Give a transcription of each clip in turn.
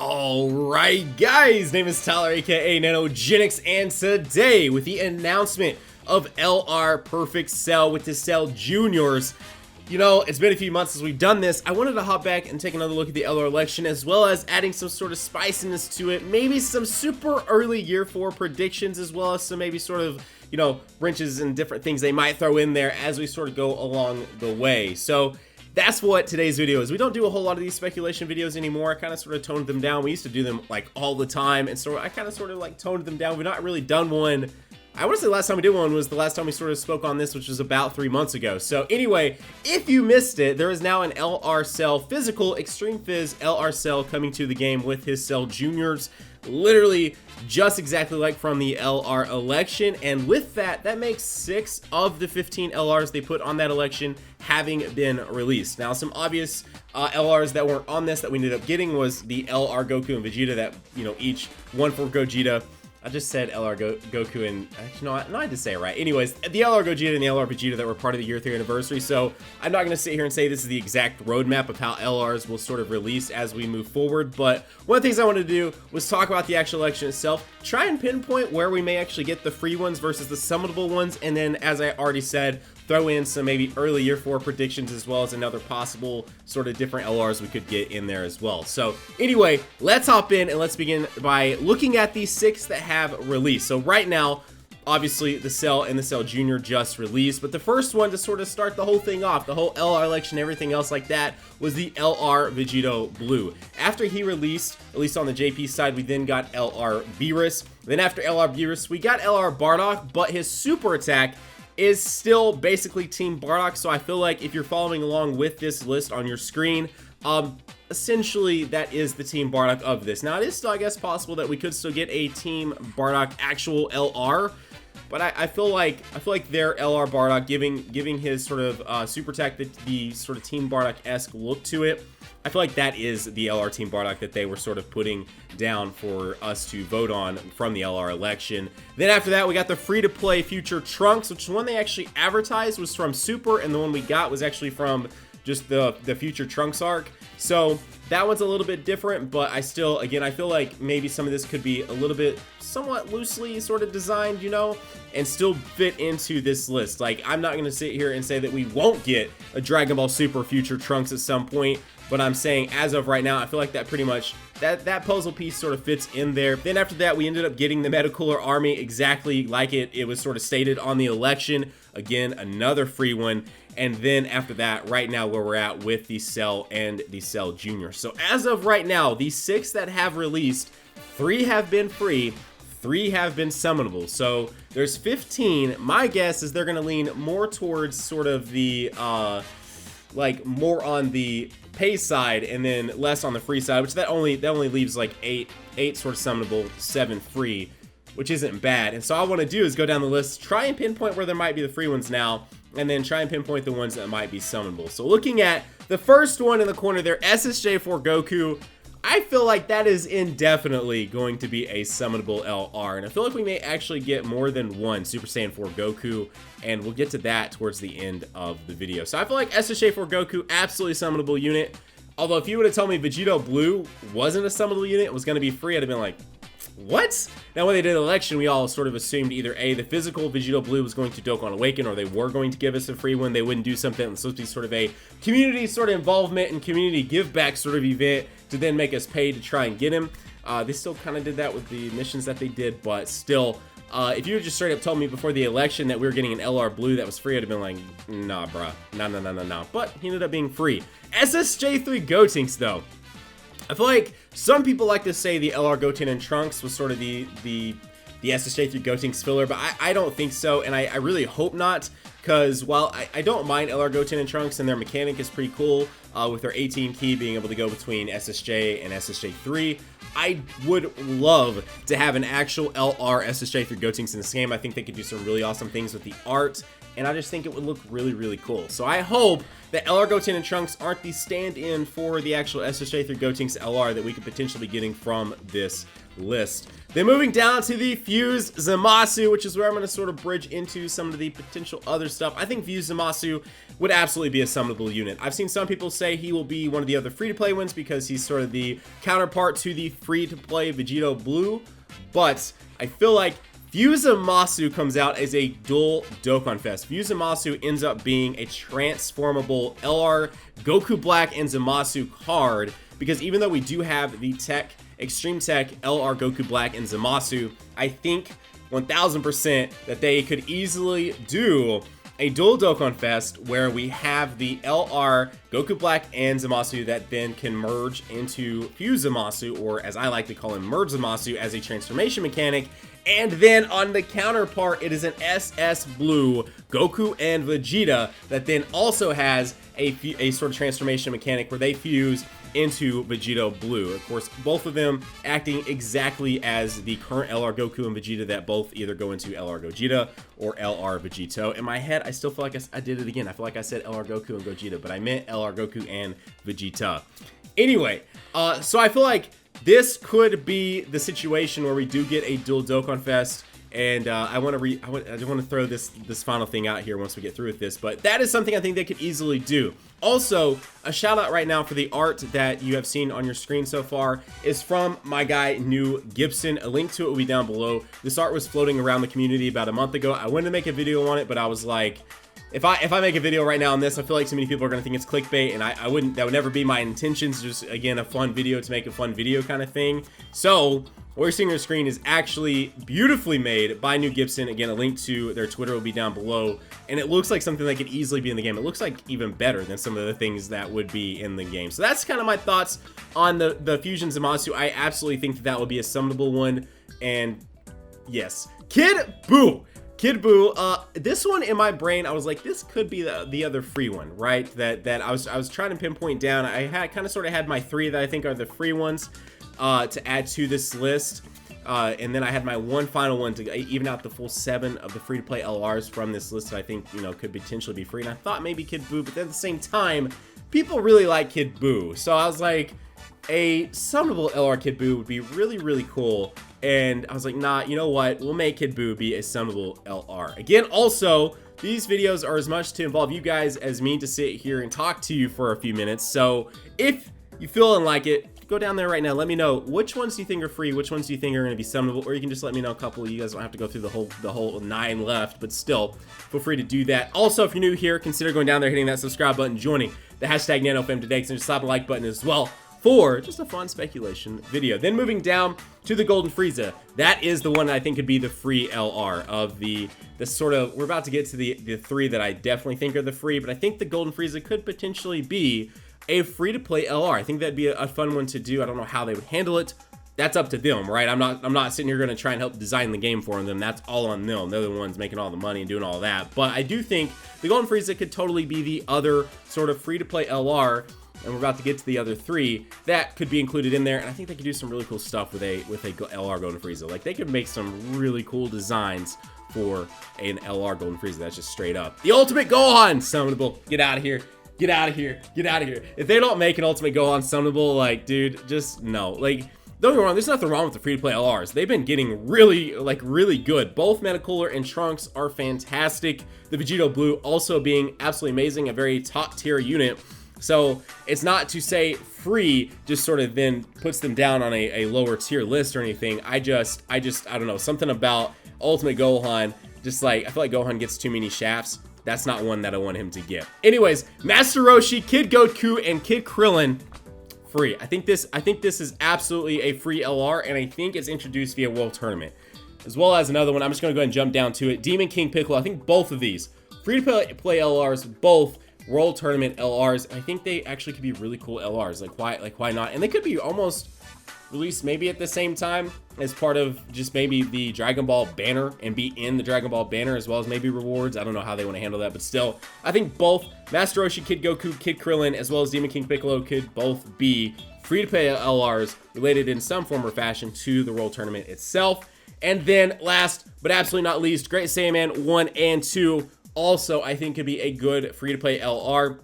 Alright guys, name is Tyler aka Nanogenix, and today with the announcement of LR Perfect Cell with the Cell Juniors, you know, it's been a few months since we've done this. I wanted to hop back and take another look at the LR election, as well as adding some sort of spiciness to it, maybe some super early year 4 predictions, as well as some maybe sort of, you know, wrenches and different things they might throw in there as we sort of go along the way. So that's what today's video is. We don't do a whole lot of these speculation videos anymore. I kind of sort of toned them down. We used to do them like all the time, and so I kind of sort of like toned them down. We've not really done one. I want to say the last time we did one was the last time we sort of spoke on this, which was about 3 months ago. So anyway, if you missed it, there is now an LR Cell physical Extreme Fizz LR Cell coming to the game with his Cell Juniors. Literally just exactly like from the LR election, and with that, that makes 6 of the 15 LRs they put on that election having been released. Now, some obvious LRs that weren't on this that we ended up getting was the LR Goku and Vegeta, that, you know, each one for Gogeta. I just said LR Goku and, actually, no, I had to say it right. Anyways, the LR Gogeta and the LR Vegeta that were part of the year 3 anniversary, so I'm not going to sit here and say this is the exact roadmap of how LRs will sort of release as we move forward, but one of the things I wanted to do was talk about the actual election itself, try and pinpoint where we may actually get the free ones versus the summonable ones, and then, as I already said, throw in some maybe early year 4 predictions, as well as another possible sort of different LRs we could get in there as well. So anyway, let's hop in and let's begin by looking at these 6 that have released. So right now, obviously the Cell and the Cell Junior just released, but the first one to sort of start the whole thing off, the whole LR election, everything else like that, was the LR Vegito Blue. After he released, at least on the JP side, we then got LR Beerus. Then after LR Beerus, we got LR Bardock, but his super attack is still basically Team Bardock, so I feel like if you're following along with this list on your screen, essentially that is the Team Bardock of this. Now, it is still, I guess, possible that we could still get a Team Bardock actual LR, but I feel like their LR Bardock, giving his sort of super attack the sort of Team Bardock-esque look to it, I feel like that is the LR Team Bardock that they were sort of putting down for us to vote on from the LR election. Then after that, we got the free-to-play Future Trunks, which one they actually advertised was from Super, and the one we got was actually from just the Future Trunks arc. So that one's a little bit different, but I still, again, I feel like maybe some of this could be a little bit somewhat loosely sort of designed, you know, and still fit into this list. Like, I'm not going to sit here and say that we won't get a Dragon Ball Super Future Trunks at some point, but I'm saying as of right now, I feel like that pretty much, that puzzle piece sort of fits in there. Then after that, we ended up getting the Metacooler Army exactly like it was sort of stated on the election. Again, another free one. And then after that, right now where we're at with the Cell and the Cell Junior. So as of right now, these 6 that have released, 3 have been free, 3 have been summonable. So there's 15. My guess is they're going to lean more towards sort of the, like more on the pay side and then less on the free side, which that only leaves like 8 sort of summonable, 7 free, which isn't bad. And so all I want to do is go down the list, try and pinpoint where there might be the free ones now, and then try and pinpoint the ones that might be summonable. So looking at the first one in the corner there, SSJ for Goku, I feel like that is indefinitely going to be a summonable LR, and I feel like we may actually get more than one Super Saiyan 4 Goku, and we'll get to that towards the end of the video. So I feel like SSJ 4 Goku, absolutely summonable unit. Although if you would have told me Vegito Blue wasn't a summonable unit, it was going to be free, I'd have been like, what? Now, when they did the election, we all sort of assumed either A, the physical Vegito Blue was going to Dokkan Awaken, or they were going to give us a free one. They wouldn't do something. It was supposed to be sort of a community sort of involvement and community give back sort of event to then make us pay to try and get him. They still kind of did that with the missions that they did, but still, if you had just straight up told me before the election that we were getting an LR Blue that was free, I'd have been like, nah, bruh. Nah. But he ended up being free. SSJ3 Gotenks, though. I feel like some people like to say the LR Goten and Trunks was sort of the SSJ3 Gotenks filler, but I don't think so, and I really hope not, because while I don't mind LR Goten and Trunks, and their mechanic is pretty cool, with their 18 key being able to go between SSJ and SSJ3, I would love to have an actual LR SSJ3 Gotenks in this game. I think they could do some really awesome things with the art, and I just think it would look really, really cool. So I hope that LR Goten and Trunks aren't the stand-in for the actual SSJ3 Gotenks LR that we could potentially be getting from this list. Then moving down to the Fuse Zamasu, which is where I'm going to sort of bridge into some of the potential other stuff. I think Fuse Zamasu would absolutely be a summonable unit. I've seen some people say he will be one of the other free-to-play ones because he's sort of the counterpart to the free-to-play Vegito Blue, but I feel like Fuse Zamasu comes out as a dual Dokkan Fest. Fuse Zamasu ends up being a transformable LR Goku Black and Zamasu card, because even though we do have the Extreme Tech LR Goku Black and Zamasu, I think 1000% that they could easily do a dual Dokkan Fest where we have the LR Goku Black and Zamasu that then can merge into Fuse Zamasu, or as I like to call him, Merge Zamasu, as a transformation mechanic. And then on the counterpart, it is an SS Blue Goku and Vegeta that then also has a sort of transformation mechanic where they fuse into Vegito Blue. Of course, both of them acting exactly as the current LR Goku and Vegeta that both either go into LR Gogeta or LR Vegito. In my head, I still feel like I did it again. I feel like I said LR Goku and Gogeta, but I meant LR Goku and Vegeta. Anyway, so I feel like this could be the situation where we do get a dual Dokkan Fest. And I want to throw this final thing out here once we get through with this, but that is something I think they could easily do. Also, a shout out right now for the art that you have seen on your screen so far is from my guy New Gibson. A link to it will be down below. This art was floating around the community about a month ago. I wanted to make a video on it, but I was like, if I make a video right now on this, I feel like so many people are going to think it's clickbait, and that would never be my intentions. Just, again, a fun video to make a fun video kind of thing. So what you're seeing on your screen is actually beautifully made by New Gibson. Again, a link to their Twitter will be down below, and it looks like something that could easily be in the game. It looks like even better than some of the things that would be in the game. So that's kind of my thoughts on the Fusion Zamasu. I absolutely think that would be a summonable one, and yes, Kid Buu. Kid Buu, this one in my brain, I was like, this could be the other free one, right? That I was trying to pinpoint down. I had kind of sort of had my three that I think are the free ones to add to this list. And then I had my one final one to even out the full 7 of the free-to-play LRs from this list that I think, you know, could potentially be free. And I thought maybe Kid Buu, but then at the same time, people really like Kid Buu. So I was like, a summonable LR Kid Buu would be really, really cool. And I was like, nah, you know what? We'll make Kid Buu be a summonable LR. Again, also, these videos are as much to involve you guys as me to sit here and talk to you for a few minutes. So if you feel and like it, go down there right now. Let me know which ones do you think are free, which ones do you think are going to be summonable, or you can just let me know a couple. You guys don't have to go through the whole 9 left, but still, feel free to do that. Also, if you're new here, consider going down there, hitting that subscribe button, joining the hashtag NanoFam today, and just slap a like button as well for just a fun speculation video. Then moving down to the Golden Frieza. That is the one that I think could be the free LR of the sort of, we're about to get to the 3 that I definitely think are the free, but I think the Golden Frieza could potentially be a free-to-play LR. I think that'd be a fun one to do. I don't know how they would handle it. That's up to them, right? I'm not sitting here going to try and help design the game for them. That's all on them. They're the ones making all the money and doing all that. But I do think the Golden Frieza could totally be the other sort of free-to-play LR, and we're about to get to the other 3 that could be included in there. And I think they could do some really cool stuff with a LR Golden Frieza. Like, they could make some really cool designs for an LR Golden Frieza. That's just straight up the Ultimate Gohan summonable. Get out of here. Get out of here. Get out of here. If they don't make an Ultimate Gohan summonable, like, dude, just no. Like, don't get me wrong, there's nothing wrong with the free-to-play LRs. They've been getting really good. Both Metacooler and Trunks are fantastic. The Vegito Blue also being absolutely amazing, a very top-tier unit. So it's not to say free just sort of then puts them down on a lower tier list or anything. I don't know, something about Ultimate Gohan, just like, I feel like Gohan gets too many shafts. That's not one that I want him to get. Anyways, Master Roshi, Kid Goku, and Kid Krillin, free. I think this is absolutely a free LR, and I think it's introduced via World Tournament. As well as another one, I'm just gonna go ahead and jump down to it. Demon King Piccolo, I think both of these, free to play LRs, both World Tournament LRs. I think they actually could be really cool LRs. Like why not? And they could be almost released maybe at the same time as part of just maybe the Dragon Ball banner and be in the Dragon Ball banner as well as maybe rewards. I don't know how they want to handle that, but still, I think both Master Roshi, Kid Goku, Kid Krillin, as well as Demon King Piccolo could both be free-to-play LRs related in some form or fashion to the World Tournament itself. And then last but absolutely not least, Great Saiyaman 1 and 2 also I think could be a good free-to-play LR.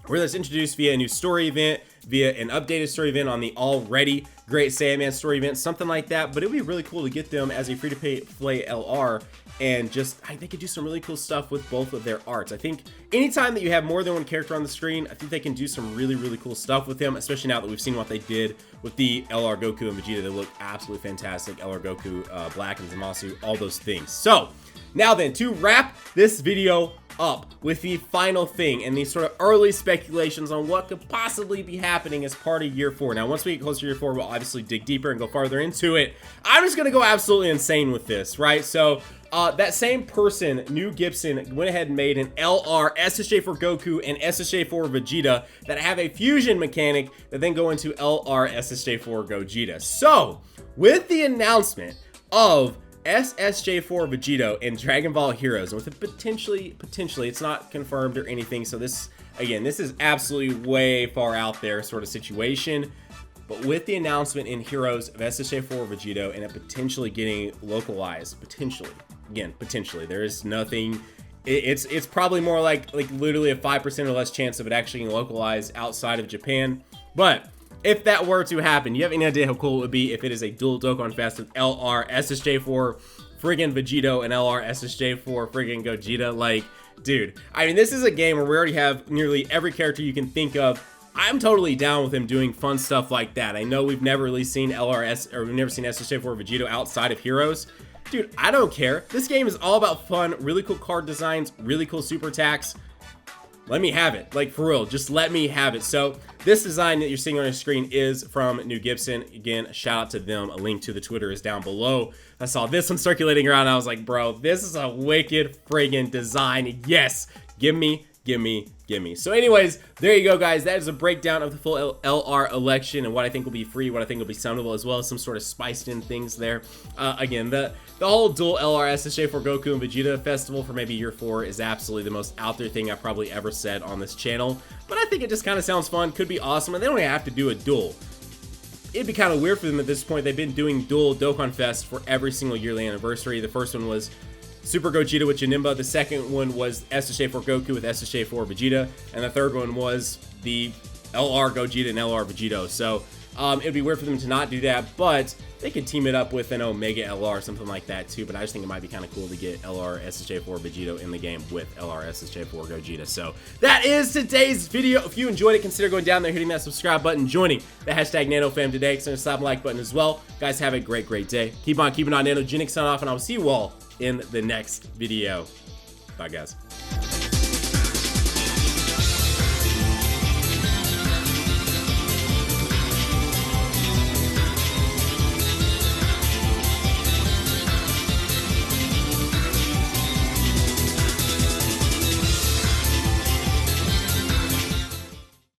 where that's introduced via a new story event, via an updated story event on the already great Sandman story event, something like that. But it would be really cool to get them as a free-to-play LR, and just, they could do some really cool stuff with both of their arts. I think anytime that you have more than one character on the screen, I think they can do some really, really cool stuff with them, especially now that we've seen what they did with the LR Goku and Vegeta. They look absolutely fantastic. LR Goku, Black and Zamasu, all those things. So, now then, to wrap this video up with the final thing and these sort of early speculations on what could possibly be happening as part of year 4. Now, once we get closer to year 4, we'll obviously dig deeper and go farther into it. I'm just gonna go absolutely insane with this, right? So, that same person, New Gibson, went ahead and made an LR SSJ for Goku and SSJ for Vegeta that have a fusion mechanic that then go into LR SSJ for Gogeta. So, with the announcement of SSJ4 Vegito in Dragon Ball Heroes, with a potentially, it's not confirmed or anything, so this, again, this is absolutely way far out there sort of situation, but with the announcement in Heroes of SSJ4 Vegito and it potentially getting localized, potentially, there is nothing, it's probably more like literally a 5% or less chance of it actually getting localized outside of Japan, but if that were to happen, you have any idea how cool it would be if it is a dual Dokkan Fest with LR SSJ for friggin' Vegito and LR SSJ for friggin' Gogeta? Like, dude, I mean, this is a game where we already have nearly every character you can think of. I'm totally down with him doing fun stuff like that. I know we've never really seen LRS, or we've never seen SSJ for Vegito outside of Heroes. Dude, I don't care. This game is all about fun, really cool card designs, really cool super attacks. Let me have it, like, for real, just let me have it. So this design that you're seeing on your screen is from New Gibson. Again, shout out to them. A link to the Twitter is down below. I saw this one circulating around and I was like, bro, this is a wicked friggin' design. Yes, give me. So anyways, there you go, guys. That is a breakdown of the full LR election and what I think will be free, what I think will be summonable, as well as some sort of spiced in things there. Again, the whole dual LR SSJ for Goku and Vegeta festival for maybe year 4 is absolutely the most out there thing I've probably ever said on this channel. But I think it just kind of sounds fun, could be awesome, and they don't even have to do a duel. It'd be kind of weird for them at this point. They've been doing dual Dokkan Fest for every single yearly anniversary. The first one was Super Gogeta with Janemba. The second one was SSJ for Goku with SSJ for Vegeta. And the third one was the LR Gogeta and LR Vegito. So it'd be weird for them to not do that, but they could team it up with an Omega LR or something like that too. But I just think it might be kind of cool to get LR SSJ for Vegito in the game with LR SSJ for Gogeta. So that is today's video. If you enjoyed it, consider going down there, hitting that subscribe button, joining the hashtag NanoFam today. Consider slapping the like button as well. Guys, have a great day. Keep on keeping on. Nanogenix signing off, and I will see you all in the next video. Bye, guys.